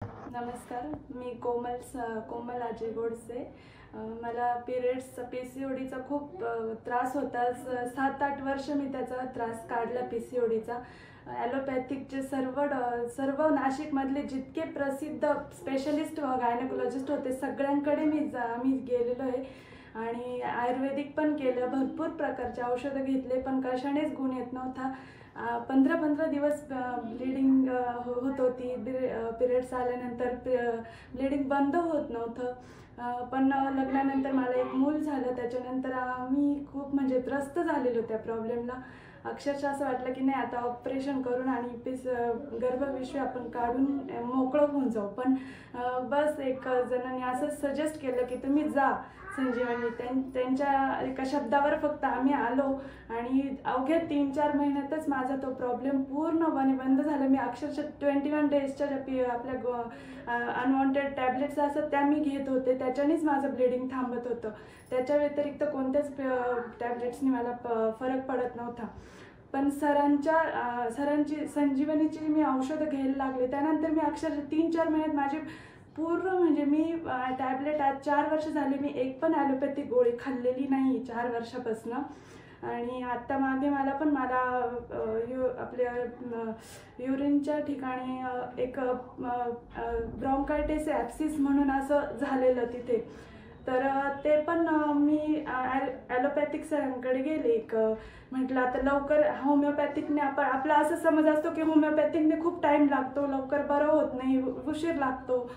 नमस्कार, मी कोमल अजय गोडसे। मला पिरियड्सचा PCODचा खूप त्रास होता। 7-8 वर्ष मी त्याचा त्रास काढला PCODचा। ॲलोपॅथिकचे सर्व नाशिकमधले जितके प्रसिद्ध स्पेशलिस्ट गायनेकोलॉजिस्ट होते सगळ्यांकडे मी गेलेलो आहे आणि आयुर्वेदिक पण केलं, भरपूर प्रकारचे औषधं घेतले, पण कशानेच गुण येत नव्हता। 15-15 दिवस ब्लिडिंग होत होती। पिरियड्स आल्यानंतर ब्लिडिंग बंद होत नव्हतं। पण लग्नानंतर मला एक मूल झालं, त्याच्यानंतर मी खूप म्हणजे त्रस्त झालेलो त्या प्रॉब्लेमला। अक्षरशः असं वाटलं की नाही, आता ऑपरेशन करून आणि गर्भपिशवी आपण काढून मोकळं होऊन जाऊ। पण बस एक जणांनी असं सजेस्ट केलं की तुम्ही जा संजीवनी। त्यांच्या एका शब्दावर फक्त आम्ही आलो आणि अवघ्या 3-4 महिन्यातच माझा तो प्रॉब्लेम पूर्णपणे बंद झाला। मी अक्षरशः 21 डेजच्या आपल्या अनवॉन्टेड टॅबलेट्स असतात त्या मी घेत होते, त्याच्यानेच माझं ब्लिडिंग थांबत होतं। त्याच्या व्यतिरिक्त कोणत्याच टॅबलेट्सनी मला फरक पडत नव्हता। पण सरांची संजीवनीची मी औषधं घ्यायला लागले, त्यानंतर मी अक्षरशः 3-4 महिन्यात माझी पूर्ण म्हणजे मी टॅबलेट आज 4 वर्ष झाले मी एक पण ॲलोपॅथिक गोळी खाल्लेली नाही 4 वर्षापासून। आणि आत्ता मागे मला आपल्या युरिनच्या ठिकाणी एक ब्रॉन्कायटिस ॲप्सिस म्हणून असं झालेलं तिथे। तर ते पण मी ॲलोपॅथिक सरांकडे गेले। म्हटलं आता लवकर होमिओपॅथिकने आपला असं समज असतो की होमिओपॅथिकने खूप टाईम लागतो, लवकर बरं होत नाही, उशीर लागतो,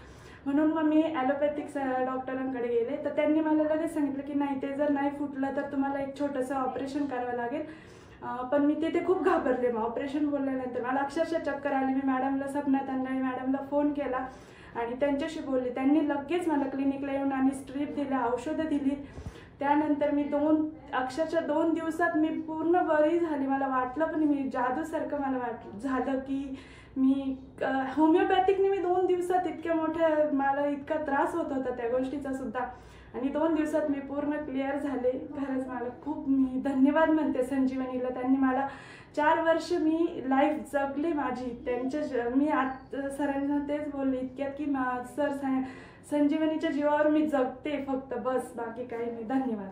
म्हणून मग मी ॲलोपॅथिक डॉक्टरांकडे गेले। तर त्यांनी मला लगेच सांगितलं की नाही, ते जर नाही फुटलं तर तुम्हाला एक छोटंसं ऑपरेशन करावं लागेल। पण मी तिथे खूप घाबरले। मग ऑपरेशन बोलल्यानंतर मला अक्षरशः चक्कर आली। मी मॅडमला, सपना तांदळे मॅडमला फोन केला आणि त्यांच्याशी बोलले। त्यांनी लगेच मला क्लिनिकला येऊन आणि स्ट्रीप दिल्या, औषधं दिली। त्यानंतर मी अक्षरशः 2 दिवसात मी पूर्ण बरी झाली। मला वाटलं पण मी जादूसारखं मला झालं की मी होमिओपॅथिकने मी 2 दिवसात मला इतका त्रास होत होता त्या गोष्टीचा सुद्धा, आणि 2 दिवसात मी पूर्ण क्लिअर झाले। खरंच मी धन्यवाद म्हणते संजीवनीला। त्यांनी मला 4 वर्ष मी लाईफ जगली माझी मी सरांना तेच बोलले इतक्यात की सर संजीवनीच्या जीवावर मी जगते फक्त, बस बाकी काही नाही। धन्यवाद।